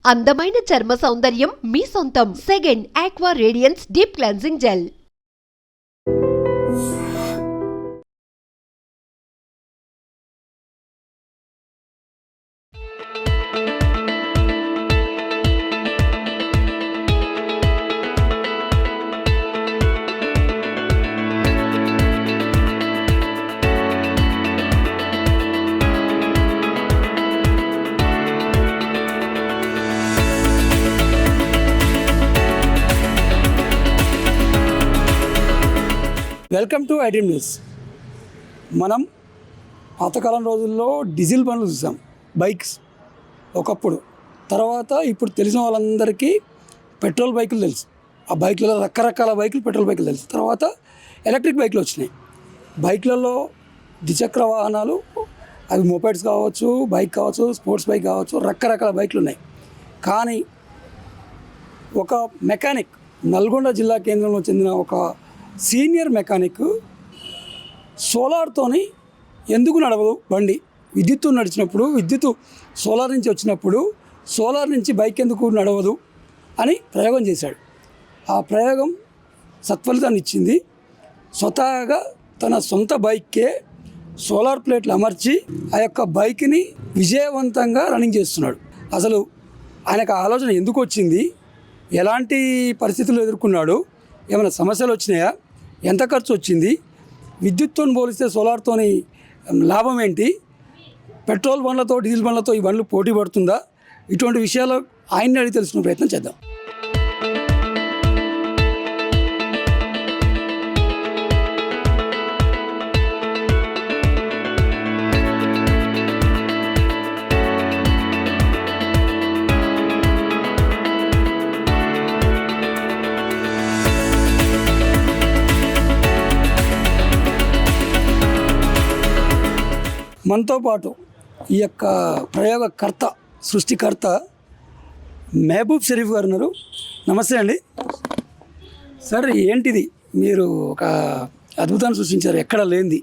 అందమైన చర్మ సౌందర్యం మీ సొంతం. Second aqua radiance deep cleansing gel. Welcome to iDream news. మనం పాతకాలం రోజుల్లో డీజిల్ బండ్లు చూసాం, బైక్స్ ఒకప్పుడు. తర్వాత ఇప్పుడు తెలిసిన వాళ్ళందరికీ పెట్రోల్ బైకులు తెలుసు. ఆ బైక్లలో రకరకాల బైకులు, పెట్రోల్ బైకులు తెలుసు. తర్వాత ఎలక్ట్రిక్ బైకులు వచ్చినాయి. బైక్లలో ద్విచక్ర వాహనాలు, అవి మోపెడ్స్ కావచ్చు, బైక్ కావచ్చు, స్పోర్ట్స్ బైక్ కావచ్చు, రకరకాల బైకులు ఉన్నాయి. కానీ ఒక మెకానిక్, నల్గొండ జిల్లా కేంద్రంలో చెందిన ఒక సీనియర్ మెకానిక్ సోలార్తోని ఎందుకు నడవదు బండి, విద్యుత్తు నడిచినప్పుడు, విద్యుత్తు సోలార్ నుంచి వచ్చినప్పుడు సోలార్ నుంచి బైక్ ఎందుకు నడవదు అని ప్రయోగం చేశాడు. ఆ ప్రయోగం సత్ఫలితాన్ని ఇచ్చింది. స్వతహాగా తన సొంత బైక్కే సోలార్ ప్లేట్లు అమర్చి ఆ యొక్క బైక్ని విజయవంతంగా రన్నింగ్ చేస్తున్నాడు. అసలు ఆయనకు ఆలోచన ఎందుకు వచ్చింది, ఎలాంటి పరిస్థితులు ఎదుర్కొన్నాడు, ఏమైనా సమస్యలు వచ్చినాయా, ఎంత ఖర్చు వచ్చింది, విద్యుత్తో పోలిస్తే సోలార్తోని లాభం ఏంటి, పెట్రోల్ బండ్లతో డీజిల్ బండ్లతో ఈ బండ్లు పోటీ పడుతుందా, ఇటువంటి విషయాలు ఆయన్ని అడిగి తెలుసుకునే ప్రయత్నం చేద్దాం. మనతో పాటు ఈ యొక్క ప్రయోగకర్త, సృష్టికర్త మహబూబ్ షరీఫ్ గారు ఉన్నారు. నమస్తే అండి. సార్, ఏంటిది మీరు ఒక అద్భుతాన్ని సృష్టించారు, ఎక్కడ లేనిది.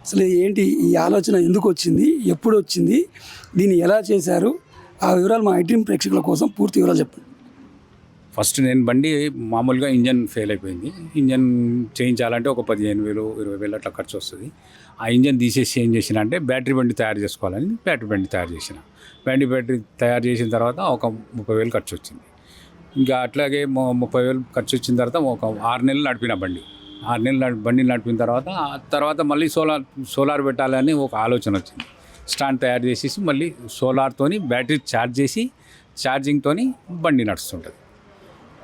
అసలు ఏంటి ఈ ఆలోచన, ఎందుకు వచ్చింది, ఎప్పుడు వచ్చింది, దీన్ని ఎలా చేశారు, ఆ వివరాలు మా ఐడ్రీమ్ ప్రేక్షకుల కోసం పూర్తి వివరాలు చెప్పండి. ఫస్ట్ నేను బండి మామూలుగా ఇంజన్ ఫెయిల్ అయిపోయింది. ఇంజన్ చేయించాలంటే ఒక 15,000 20,000 అట్లా ఖర్చు వస్తుంది. ఆ ఇంజన్ తీసేసి ఏం చేసిన అంటే బ్యాటరీ బండి తయారు చేసుకోవాలని బ్యాటరీ బండి తయారు చేసిన. బ్యాటరీ తయారు చేసిన తర్వాత ఒక 30,000 ఖర్చు వచ్చింది. ఇంకా అట్లాగే 30,000 ఖర్చు వచ్చిన తర్వాత ఒక 6 నెలలు నడిపిన బండి. 6 నెలలు బండి నడిపిన తర్వాత మళ్ళీ సోలార్ పెట్టాలని ఒక ఆలోచన వచ్చింది. స్టాండ్ తయారు చేసేసి మళ్ళీ సోలార్తోని బ్యాటరీ ఛార్జ్ చేసి ఛార్జింగ్తోని బండి నడుస్తుంటుంది.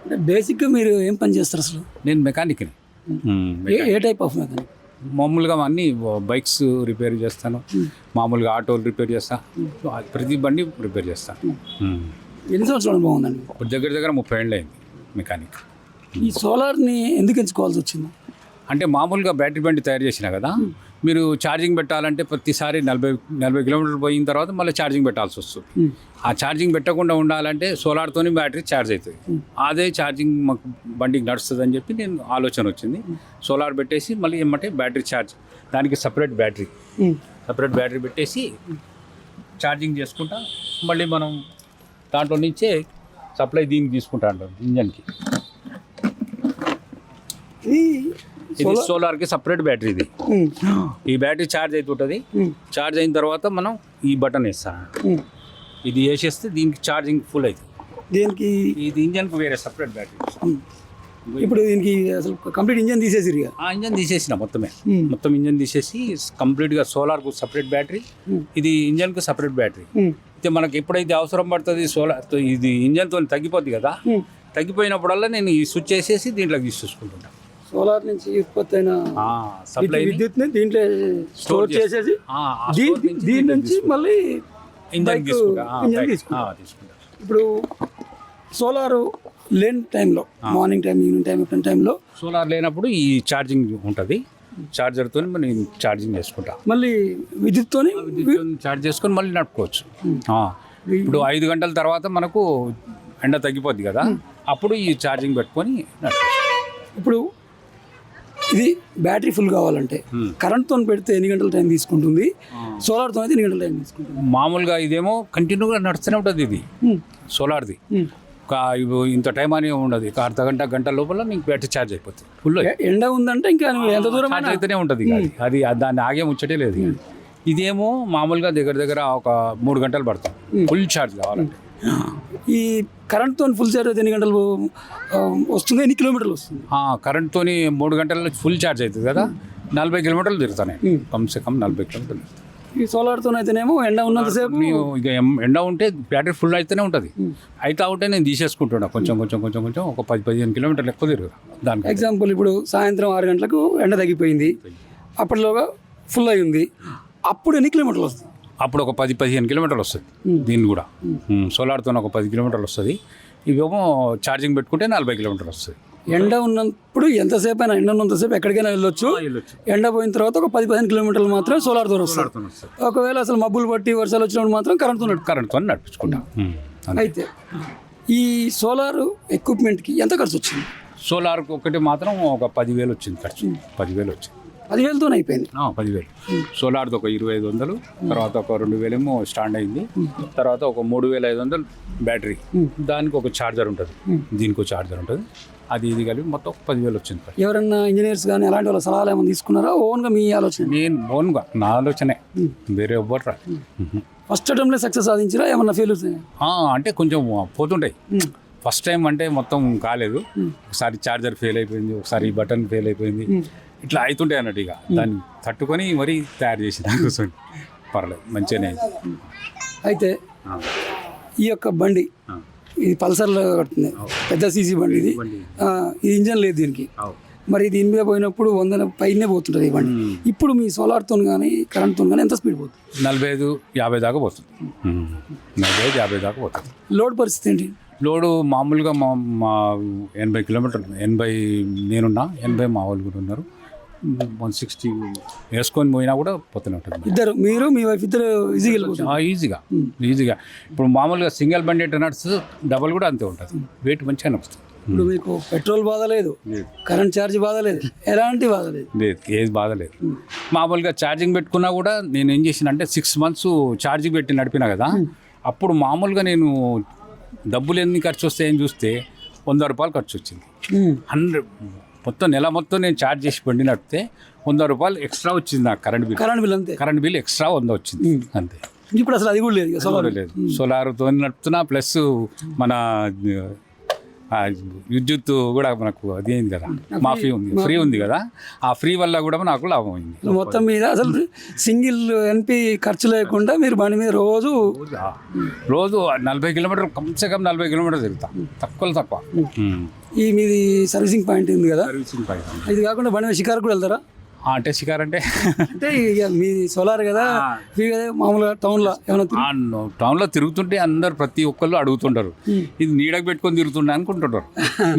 అంటే బేసిక్గా మీరు ఏం పని చేస్తారు అసలు? నేను మెకానిక్ని. ఏ టైప్ ఆఫ్ మెకానిక్? మామూలుగా అన్నీ బైక్స్ రిపేర్ చేస్తాను, మామూలుగా ఆటోలు రిపేర్ చేస్తాను, ప్రతి బండి రిపేర్ చేస్తాను. ఎన్ని సంవత్సరాలు బాగుందండి? ఇప్పుడు దగ్గర 30 ఏళ్ళు అయింది మెకానిక్. ఈ సోలార్ని ఎందుకు ఎంచుకోవాల్సి వచ్చింది? అంటే మామూలుగా బ్యాటరీ బండి తయారు చేసినా కదా, మీరు ఛార్జింగ్ పెట్టాలంటే ప్రతిసారి 40 కిలోమీటర్లు పోయిన తర్వాత మళ్ళీ ఛార్జింగ్ పెట్టాల్సి వస్తుంది. ఆ ఛార్జింగ్ పెట్టకుండా ఉండాలంటే సోలార్తోని బ్యాటరీ ఛార్జ్ అవుతుంది. అదే ఛార్జింగ్ మాకు బండికి నడుస్తుంది అని చెప్పి నేను ఆలోచన వచ్చింది. సోలార్ పెట్టేసి మళ్ళీ ఏమంటే బ్యాటరీ ఛార్జ్, దానికి సపరేట్ బ్యాటరీ పెట్టేసి ఛార్జింగ్ చేసుకుంటా మళ్ళీ మనం దాంట్లో నుంచే సప్లై దీనికి తీసుకుంటా ఉంటాం ఇంజన్కి. ఇది సోలార్కి సపరేట్ బ్యాటరీ. ఇది ఈ బ్యాటరీ ఛార్జ్ అవుతుంటుంది. ఛార్జ్ అయిన తర్వాత మనం ఈ బటన్ వేస్తాం. ఇది వేసేస్తే దీనికి ఛార్జింగ్ ఫుల్ అవుతుంది. దీనికి ఇది ఇంజన్కి వేరే సపరేట్ బ్యాటరీ. ఇప్పుడు దీనికి అసలు కంప్లీట్ ఇంజన్ తీసేసి ఆ ఇంజన్ తీసేసిన మొత్తం ఇంజన్ తీసేసి కంప్లీట్గా సోలార్కు సపరేట్ బ్యాటరీ, ఇది ఇంజన్కు సపరేట్ బ్యాటరీ. అయితే మనకు ఎప్పుడైతే అవసరం పడుతుంది సోలార్, ఇది ఇంజన్తో తగ్గిపోద్ది కదా, తగ్గిపోయినప్పుడల్లా నేను ఈ స్విచ్ చేసేసి దీంట్లోకి తీసుకుంటుంటాను. సోలార్ నుంచి ఉత్పత్తి అయిన సప్లై విద్యుత్ని దీంట్లో స్టోర్ చేసేసి దీని నుంచి మళ్ళీ ఇంజన్ తీసుకుంటా. ఇప్పుడు సోలారు లేని టైంలో, మార్నింగ్ టైం, ఈవినింగ్ టైం, ఎప్పుడు టైంలో సోలార్ లేనప్పుడు ఈ ఛార్జింగ్ ఉంటుంది. ఛార్జర్తో నేను ఛార్జింగ్ చేసుకుంటా. మళ్ళీ విద్యుత్తో ఛార్జ్ చేసుకొని మళ్ళీ నడుపుకోవచ్చు. ఇప్పుడు 5 గంటల తర్వాత మనకు ఎండ తగ్గిపోద్ది కదా, అప్పుడు ఈ ఛార్జింగ్ పెట్టుకొని నడుపుకోవచ్చు. ఇప్పుడు ఇది బ్యాటరీ ఫుల్ కావాలంటే కరెంట్తో పెడితే ఎన్ని గంటల టైం తీసుకుంటుంది, సోలార్తో అయితే ఎన్ని గంటల టైం తీసుకుంటుంది? మామూలుగా ఇదేమో కంటిన్యూగా నడుస్తూనే ఉంటుంది ఇది సోలార్ది. ఇంత టైం అని ఉండదు, ఒక అర్ధ గంట గంట లోపల నీకు బ్యాటరీ ఛార్జ్ అయిపోతుంది ఫుల్. ఎండ ఉందంటే ఇంకా ఎంత దూరం ఛార్జ్ అయితేనే ఉంటుంది అది దాన్ని ఆగే ముచ్చటే లేదు. ఇదేమో మామూలుగా దగ్గర దగ్గర ఒక 3 గంటలు పడతాం ఫుల్ ఛార్జ్ కావాలంటే. ఈ కరెంట్తో ఫుల్ ఛార్జ్ అయితే ఎన్ని గంటలు వస్తుంది, ఎన్ని కిలోమీటర్లు వస్తుంది? కరెంట్తో 3 గంటల్లో ఫుల్ ఛార్జ్ అవుతుంది కదా, 40 కిలోమీటర్లు తిరుగుతాను కమ్సే కమ్ 40 కిలోమీటర్లు. ఈ సోలార్తో అయితేనేమో ఎండ ఉన్నంతసేపు ఇక ఎండ ఉంటే బ్యాటరీ ఫుల్ అయితేనే ఉంటుంది. అయితే ఉంటే నేను తీసేసుకుంటున్నా కొంచెం కొంచెం కొంచెం కొంచెం ఒక 10-15 కిలోమీటర్లు ఎక్కువ తిరుగు దానికి. ఎగ్జాంపుల్ ఇప్పుడు సాయంత్రం 6 గంటలకు ఎండ తగ్గిపోయింది, అప్పటిలోగా ఫుల్ అయి ఉంది, అప్పుడు ఎన్ని కిలోమీటర్లు వస్తుంది? అప్పుడు ఒక 10-15 కిలోమీటర్లు వస్తుంది దీన్ని కూడా. సోలార్తో ఒక 10 కిలోమీటర్లు వస్తుంది. ఇవేమో ఛార్జింగ్ పెట్టుకుంటే 40 కిలోమీటర్లు వస్తుంది. ఎండ ఉన్నప్పుడు ఎంతసేపు అయినా, ఎండ ఉన్నంతసేపు ఎక్కడికైనా వెళ్ళొచ్చు. ఎండ పోయిన తర్వాత ఒక 10-15 కిలోమీటర్లు మాత్రం సోలార్తో వస్తుంది. ఒకవేళ అసలు మబ్బులు పట్టి వర్షాలు వచ్చినప్పుడు మాత్రం కరెంట్తో నడిపించుకుంటాం. అయితే ఈ సోలార్ ఎక్విప్మెంట్కి ఎంత ఖర్చు వచ్చింది? సోలార్కి ఒకటి మాత్రం ఒక 10,000 వచ్చింది ఖర్చు. 10,000 వచ్చింది. 10,000తో అయిపోయింది. 10,000. సోలార్ది ఒక 2,500, తర్వాత ఒక 2,000 ఏమో స్టాండ్ అయింది, తర్వాత ఒక 3,500 బ్యాటరీ, దానికి ఒక ఛార్జర్ ఉంటుంది, దీనికి ఒక ఛార్జర్ ఉంటుంది, అది ఇది కలిపి మొత్తం 10,000 వచ్చింది. ఎవరన్నా ఇంజనీర్స్ కానీ అలాంటి వాళ్ళ సలహాలు ఏమైనా తీసుకున్నారా, ఓన్గా మీ ఆలోచన? నేను ఓన్గా నా ఆలోచనే, వేరే ఎవ్వరు రా. ఫస్ట్ అటెంప్ట్లో సక్సెస్ సాధించిరా, ఏమన్నా ఫెయిల్యూర్స్? అంటే కొంచెం పోతుంటాయి. ఫస్ట్ టైం అంటే మొత్తం కాలేదు, ఒకసారి ఛార్జర్ ఫెయిల్ అయిపోయింది, ఒకసారి బటన్ ఫెయిల్ అయిపోయింది, ఇట్లా అవుతుంటాయి అన్నట్టు. ఇక దాన్ని తట్టుకొని మరీ తయారు చేసి కూర్చొని పర్లేదు మంచిగానే. అయితే ఈ యొక్క బండి ఇది పల్సర్లో కడుతుంది, పెద్ద సీసీ బండి ఇది. ఇది ఇంజన్ లేదు దీనికి, మరి దీని మీద పోయినప్పుడు 100 పైనే పోతుంటుంది ఈ బండి. ఇప్పుడు మీ సోలార్తో కానీ కరెంట్తో కానీ ఎంత స్పీడ్ పోతుంది? 45-50 దాకా పోతుంది. 45-50 దాకా పోతుంది. లోడ్ పరిస్థితి ఏంటి? లోడు మామూలుగా మా 80 కిలోమీటర్లు, 80 నేనున్నా, 80 మా వాళ్ళు కూడా ఉన్నారు, 160 వేసుకొని పోయినా కూడా పోతూనే ఉంటుంది. ఇద్దరు, మీరు మీ వైఫ్ ఇద్దరు ఈజీగా వెళ్ళిపోతారు? ఈజీగా. ఇప్పుడు మామూలుగా సింగిల్ బండి ఎట్లా నడుస్తుంది, డబల్ కూడా అంతే ఉంటుంది, వెయిట్ మంచిగా నడుస్తుంది. ఇప్పుడు మీకు పెట్రోల్ బాధ లేదు, కరెంట్ ఛార్జ్ బాధ లేదు, ఎలాంటి బాధ లేదు? ఏది బాధ లేదు. మామూలుగా ఛార్జింగ్ పెట్టుకున్నా కూడా నేను ఏం చేసిన అంటే 6 months ఛార్జింగ్ పెట్టి నడిపినా కదా, అప్పుడు మామూలుగా నేను డబ్బులు ఎన్ని ఖర్చు వస్తాయని చూస్తే 100 రూపాయలు ఖర్చు వచ్చింది. 100 మొత్తం నెల మొత్తం నేను ఛార్జ్ చేసి బండి నడిపితే 100 రూపాయలు ఎక్స్ట్రా వచ్చింది నాకు కరెంట్ బిల్. అంతే, కరెంట్ బిల్ ఎక్స్ట్రా 100 వచ్చింది అంతే. ఇప్పుడు అసలు అది కూడా లేదు, సోలార్ లేదు. సోలార్తో నడుపుతున్నా, ప్లస్ మన విద్యుత్ కూడా మనకు అది అయింది కదా, మాఫీ ఉంది, ఫ్రీ ఉంది కదా, ఆ ఫ్రీ వల్ల కూడా నాకు లాభం అయింది. మొత్తం మీద అసలు సింగిల్ ఎన్పి ఖర్చు లేకుండా మీరు బండి మీద రోజు 40 కిలోమీటర్లు కమ్సే కమ్ 40 కిలోమీటర్లు తిరుగుతా, తక్కువ. ఈ మీది సర్వీసింగ్ పాయింట్ ఉంది కదా, సర్వీసింగ్ పాయింట్. ఇది కాకుండా బండి మీద షికారు కూడా వెళ్తారా? అంటే షికార్ అంటే ఇక మీ సోలార్ కదా, మామూలుగా టౌన్లో తిరుగుతుంటే అందరు ప్రతి ఒక్కళ్ళు అడుగుతుంటారు, ఇది నీడకు పెట్టుకొని తిరుగుతుండే అనుకుంటుంటారు.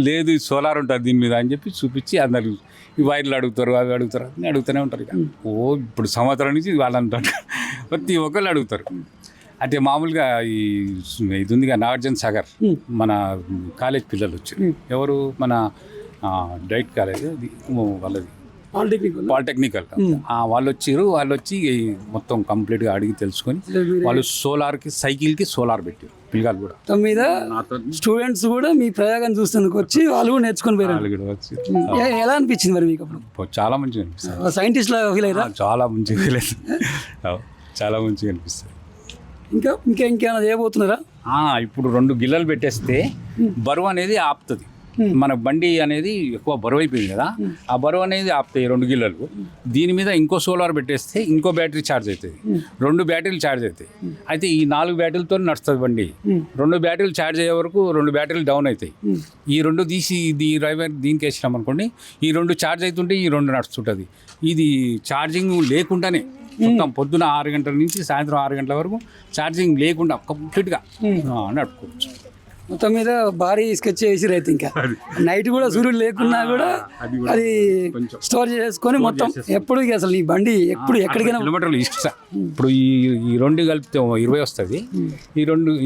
లేదు ఇది సోలార్ ఉంటుంది దీని మీద అని చెప్పి చూపించి అందరు ఈ వైర్లు అడుగుతారు, అవి అడుగుతారు, అన్నీ అడుగుతూనే ఉంటారు. ఇక ఇప్పుడు సంవత్సరం నుంచి వాళ్ళు అంటారు, ప్రతి ఒక్కళ్ళు అడుగుతారు. అంటే మామూలుగా ఇది ఉందిగా నాగార్జున సాగర్, మన కాలేజ్ పిల్లలు వచ్చారు, ఎవరు మన డైట్ కాలేజ్ వాళ్ళది పాలిటెక్నికల్, వాళ్ళు వచ్చి మొత్తం కంప్లీట్గా అడిగి తెలుసుకొని వాళ్ళు సోలార్కి సైకిల్కి సోలార్ పెట్టారు పిల్లలు కూడా. మీద స్టూడెంట్స్ కూడా మీ ప్రయోగం చూస్తేందుకు వచ్చి వాళ్ళు కూడా నేర్చుకొని పోయారు. ఎలా అనిపించింది మరి మీకు అప్పుడు? చాలా మంచిగా అనిపిస్తుంది. సైంటిస్ట్ లాగా ఫీల్ అయ్యారా? చాలా మంచిగా ఫీల్ అవుతుంది, చాలా మంచిగా అనిపిస్తుంది. ఇంకేమైనా చేయబోతున్నారా? ఇప్పుడు 2 గిల్లలు పెట్టేస్తే బరువు అనేది ఆపుతుంది. మన బండి అనేది ఎక్కువ బరువు అయిపోయింది కదా, ఆ బరువు అనేది ఆపుతాయి 2 గిల్లలు. దీని మీద ఇంకో సోలార్ పెట్టేస్తే ఇంకో బ్యాటరీ ఛార్జ్ అవుతుంది, 2 బ్యాటరీలు ఛార్జ్ అవుతాయి. అయితే ఈ 4 బ్యాటరీలతో నడుస్తుంది బండి. 2 బ్యాటరీలు ఛార్జ్ అయ్యే వరకు 2 బ్యాటరీలు డౌన్ అవుతాయి. ఈ 2 తీసి డ్రైవర్ దీనికి వేసినాం అనుకోండి, ఈ 2 ఛార్జ్ అవుతుంటే ఈ 2 నడుస్తుంటుంది. ఇది ఛార్జింగ్ లేకుండానే మొత్తం పొద్దున 6 గంటల నుంచి సాయంత్రం 6 గంటల వరకు ఛార్జింగ్ లేకుండా కంప్లీట్గా నడుపుకోవచ్చు. మొత్తం మీద భారీ స్కెచ్ చేసి రైతు ఇంకా నైట్ కూడా సూర్యుడు లేకున్నా కూడా అది స్టోర్ చేసుకొని మొత్తం ఎప్పుడు ఇక అసలు ఈ బండి ఎప్పుడు ఎక్కడికైనా కిలోమీటర్లు ఇష్టం. ఇప్పుడు ఈ రెండు కలిపితే 20 వస్తుంది,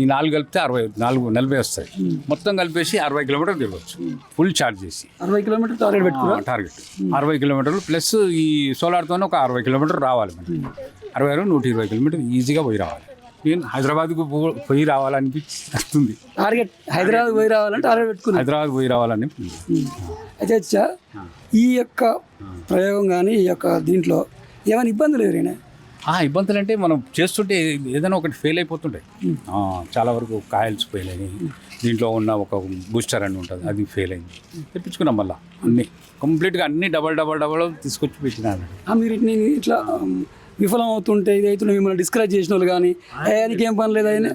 ఈ 4 కలిపితే 40 వస్తుంది. మొత్తం కలిపేసి 60 కిలోమీటర్లు తిరగవచ్చు ఫుల్ ఛార్జ్ చేసి. 60 కిలోమీటర్ టార్గెట్ పెట్టుకున్నారు. టార్గెట్ 60 కిలోమీటర్లు ప్లస్ ఈ సోలార్తోనే ఒక 60 కిలోమీటర్ రావాలి మనకి. 120 కిలోమీటర్లు ఈజీగా పోయి రావాలి. నేను హైదరాబాద్కు పోయి రావాలనిపిస్తుంది. టార్గెట్ హైదరాబాద్ పోయి రావాలంటే టార్గెట్ పెట్టుకున్నాను. హైదరాబాద్ పోయి రావాలని. అయితే అచ్చా ఈ యొక్క ప్రయోగం కానీ ఈ యొక్క దీంట్లో ఏమైనా ఇబ్బందులు ఎదురైనా? ఇబ్బందులు అంటే మనం చేస్తుంటే ఏదైనా ఒకటి ఫెయిల్ అయిపోతుంటాయి. చాలా వరకు కాయల్స్ ఫెయిల్ అయినాయి. దీంట్లో ఉన్న ఒక బూస్టర్ అని ఉంటుంది, అది ఫెయిల్ అయింది. తెప్పించుకున్నాం మళ్ళీ అన్నీ కంప్లీట్గా అన్నీ డబల్ తీసుకొచ్చి పెట్టినాను. మీరు ఇట్లా విఫలం అవుతుంటే ఇది అయితే మిమ్మల్ని డిస్కరేజ్ చేసిన వాళ్ళు కానీ నీకేం పని లేదు ఆయన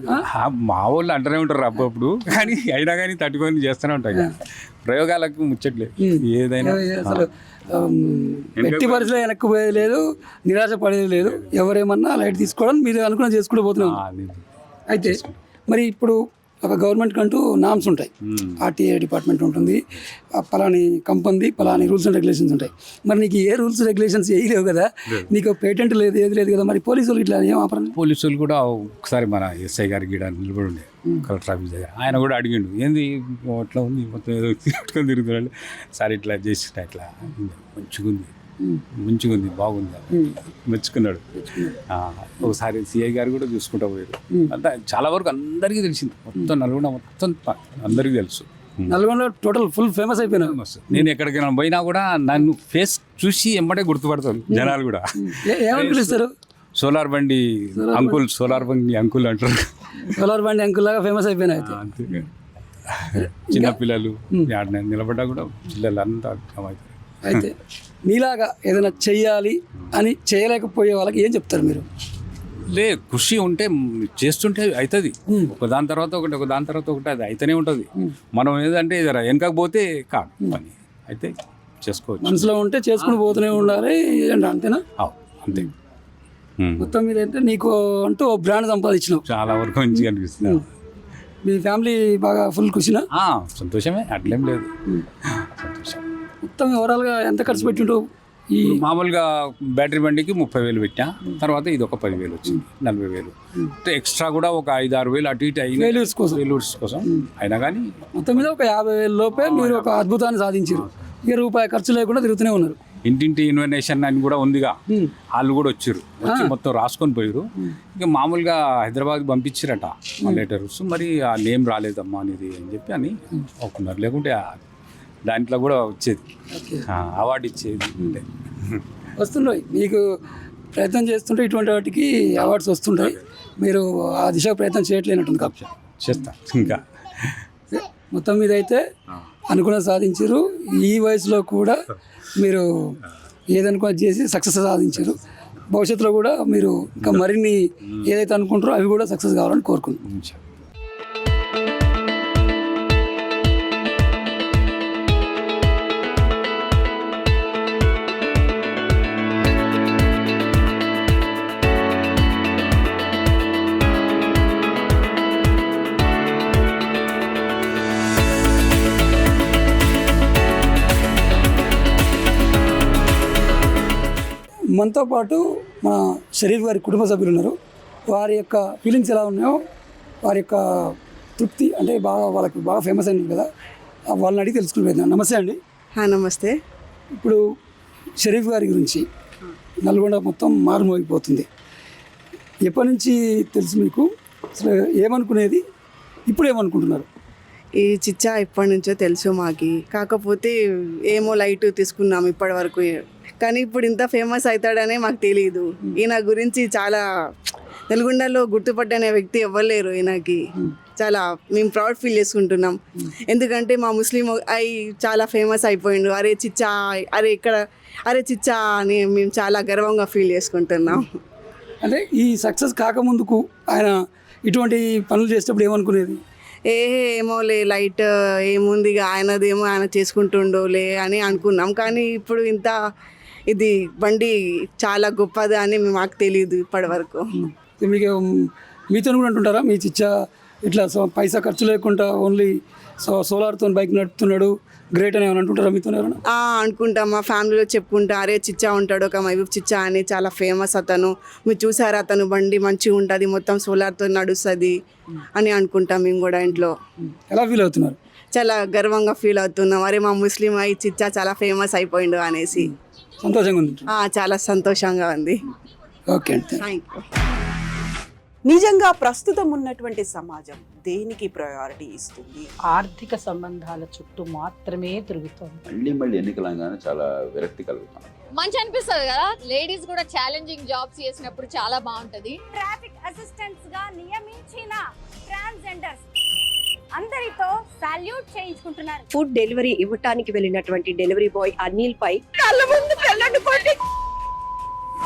మా వాళ్ళు అంటూనే ఉంటారు అప్పుడప్పుడు, కానీ అయినా కానీ తట్టుకొని చేస్తూనే ఉంటాయి. ప్రయోగాలకు ముచ్చట్లేదు ఏదైనా. అసలు ఎట్టి పరిస్థితుల్లో వెనక్కి పోయేది లేదు, నిరాశ పడేది లేదు. ఎవరేమన్నా లైట్ తీసుకోవడం మీరు అనుకున్న చేసుకుంటూ పోతున్నాం. అయితే మరి ఇప్పుడు ఒక గవర్నమెంట్ కంటూ నామ్స్ ఉంటాయి, ఆర్టీఏ డిపార్ట్మెంట్ ఉంటుంది, పలాని కంపెనీ పలాని రూల్స్ అండ్ రెగ్యులేషన్స్ ఉంటాయి. మరి నీకు ఏ రూల్స్ రెగ్యులేషన్స్ ఏవి లేవు కదా, నీకు పేటెంట్ లేదు, ఏది లేదు కదా, మరి పోలీసులు ఇట్లా ఏం ఆపరం? పోలీసులు కూడా ఒకసారి మన ఎస్ఐ గారికి గీడ నిలబడి ఉండే కలెక్టర్ ఆఫీస్ దగ్గర, ఆయన కూడా అడిగిండు ఏంది అట్లా ఉంది మొత్తం ఏదో తిరుగుకొని తిరుగుతున్నాడు సార్, ఇట్లా చేసి ఇట్లా మంచిగా ఉంది బాగుంది మెచ్చుకున్నాడు. ఒకసారి సిఐ గారు కూడా చూసుకుంటూ పోయారు. అంతా చాలా వరకు అందరికీ తెలిసింది, మొత్తం నల్గొండ మొత్తం అందరికీ తెలుసు. నల్గొండ టోటల్ ఫుల్ ఫేమస్ అయిపోయినా. నేను ఎక్కడికైనా పోయినా కూడా నన్ను ఫేస్ చూసి ఎంబడే గుర్తుపడతారు జనాలు కూడా. ఏమని పిలుస్తారు? సోలార్ బండి అంకుల్, సోలార్ బండి అంకుల్ అంటారు. సోలార్ బండి అంకుల్ లాగా ఫేమస్ అయిపోయినా. అంతే చిన్నపిల్లలు నిలబడ్డా కూడా పిల్లలు అంతా అవుతారు. అయితే నీలాగా ఏదైనా చెయ్యాలి అని చేయలేకపోయే వాళ్ళకి ఏం చెప్తారు మీరు? కృషి ఉంటే చేస్తుంటే అవుతుంది, ఒక దాని తర్వాత ఒకటి అది అయితేనే ఉంటుంది. మనం ఏదంటే వెనకపోతే కాదు పని అయితే చేసుకోవచ్చు. మనసులో ఉంటే చేసుకుని పోతూనే ఉండాలి అంతేనా? అంతే. మొత్తం మీద అయితే నీకు అంటూ ఓ బ్రాండ్ సంపాదించినావు. చాలా వరకు మంచిగా అనిపిస్తుంది. మీ ఫ్యామిలీ బాగా ఫుల్ ఖుషినా? సంతోషమే, అట్లేం లేదు, సంతోషం. మొత్తం ఓవరాల్గా ఎంత ఖర్చు పెట్టింటావు? ఈ మామూలుగా బ్యాటరీ బండికి 30,000 పెట్టా, తర్వాత ఇది ఒక 10,000 వచ్చింది, 40,000. ఎక్స్ట్రా కూడా ఒక 5-6 వేలు అటు ఇటు అయింది ఫెయిల్యూర్స్ కోసం. అయినా కానీ మొత్తం మీద ఒక 50,000 లోపే మీరు ఒక అద్భుతాన్ని సాధించారు. ఇక రూపాయి ఖర్చు లేకుండా తిరుగుతూనే ఉన్నారు. ఇంటింటి ఇన్వెన్షన్ అని కూడా ఉందిగా, వాళ్ళు కూడా వచ్చి మొత్తం రాసుకొని పోయారు. ఇక మామూలుగా హైదరాబాద్ పంపించారట ఆ లెటర్స్, మరి ఆ నేమ్ రాలేదమ్మా అనేది అని చెప్పి అని ఒప్పుకున్నారు. లేకుంటే దాంట్లో కూడా వచ్చేది, అవార్డు ఇచ్చేది. వస్తుంటాయి మీకు ప్రయత్నం చేస్తుంటే ఇటువంటి వాటికి అవార్డ్స్ వస్తుంటాయి. మీరు ఆ దిశ ప్రయత్నం చేయట్లేనట్టుంది కాబట్టి చేస్తా. ఇంకా మొత్తం మీద అయితే అనుకున్న సాధించారు. ఈ వయసులో కూడా మీరు ఏదనుకున్న చేసి సక్సెస్ సాధించారు. భవిష్యత్తులో కూడా మీరు ఇంకా మరిన్ని ఏదైతే అనుకుంటారో అవి కూడా సక్సెస్ కావాలని కోరుకుంటున్నాను. మనతో పాటు మన షరీఫ్ గారి కుటుంబ సభ్యులు ఉన్నారు. వారి యొక్క ఫీలింగ్స్ ఎలా ఉన్నాయో, వారి యొక్క తృప్తి అంటే వాళ్ళకి బాగా ఫేమస్ అయింది కదా, వాళ్ళని అడిగి తెలుసుకుని. నమస్తే అండి. నమస్తే. ఇప్పుడు షరీఫ్ గారి గురించి నల్గొండ మొత్తం మారుమోగిపోతుంది. ఎప్పటి నుంచి తెలుసు మీకు? అసలు ఏమనుకునేది, ఇప్పుడు ఏమనుకుంటున్నారు? ఈ చిచ్చా ఇప్పటి నుంచో తెలుసు మాకి, కాకపోతే ఏమో లైట్ తీసుకున్నాం ఇప్పటి వరకు, కానీ ఇప్పుడు ఇంత ఫేమస్ అవుతాడనే మాకు తెలియదు. ఈయన గురించి చాలా నల్గొండలో గుర్తుపట్టనే వ్యక్తి ఎవ్వలేరు. ఈయనకి చాలా మేము ప్రౌడ్ ఫీల్ చేసుకుంటున్నాం. ఎందుకంటే మా ముస్లిం అయి చాలా ఫేమస్ అయిపోయిండు. అరే చిచ్చా, అరే చిచ్చా అని మేము చాలా గర్వంగా ఫీల్ చేసుకుంటున్నాం. అంటే ఈ సక్సెస్ కాకముందుకు ఆయన ఇటువంటి పనులు చేసేటప్పుడు ఏమనుకునేది? ఏమోలే లైట్ ఏముంది, ఆయనదేమో ఆయన చేసుకుంటుండోలే అని అనుకున్నాం. కానీ ఇప్పుడు ఇంత ఇది బండి చాలా గొప్పది అని మాకు తెలియదు ఇప్పటి వరకు. మీకు మీతో కూడా అంటుంటారా మీ చిచ్చా ఇట్లా పైసా ఖర్చు లేకుండా ఓన్లీ సోలార్తో బైక్ నడుపుతున్నాడు గ్రేట్ అని ఏమైనా అంటుంటారా మీతో ఎవరైనా? అనుకుంటాం, మా ఫ్యామిలీలో చెప్పుకుంటా, అరే చిచ్చా ఉంటాడు ఒక మహబూబ్ చిచ్చా అని, చాలా ఫేమస్ అతను, మీరు చూసారా అతను బండి మంచిగా ఉంటుంది మొత్తం సోలార్తో నడుస్తుంది అని అనుకుంటాం మేము కూడా ఇంట్లో. ఎలా ఫీల్ అవుతున్నారు? చాలా గర్వంగా ఫీల్ అవుతున్నాం, అరే మా ముస్లిం అయి చిచ్చా చాలా ఫేమస్ అయిపోయిండు అనేసి. సంతోషంగా ఉంది. చాలా సంతోషంగా ఉంది. ఓకే అండి. Thank you. నిజంగా ప్రస్తుతం ఉన్నటువంటి సమాజం దేనికి ప్రయారిటీ ఇస్తుంది? ఆర్థిక సంబంధాల చుట్టూ మాత్రమే తిరుగుతోంది. మళ్ళీ ఎన్నికలంగానే చాలా విరక్తి కలుగుతాం. మంచి అనిపిస్తుంది కదా, లేడీస్ కూడా ఛాలెంజింగ్ జాబ్స్ చేసినప్పుడు చాలా బాగుంటది. ట్రాఫిక్ అసిస్టెంట్స్ గా నియమించిన ట్రాన్స్జెండర్స్ అందరితో సాల్యూట్ చేయించుకుంటున్నారు. ఫుడ్ డెలివరీ ఇవ్వటానికి వెళ్ళినటువంటి డెలివరీ బాయ్ అనిల్ పై కళ్ళ ముందు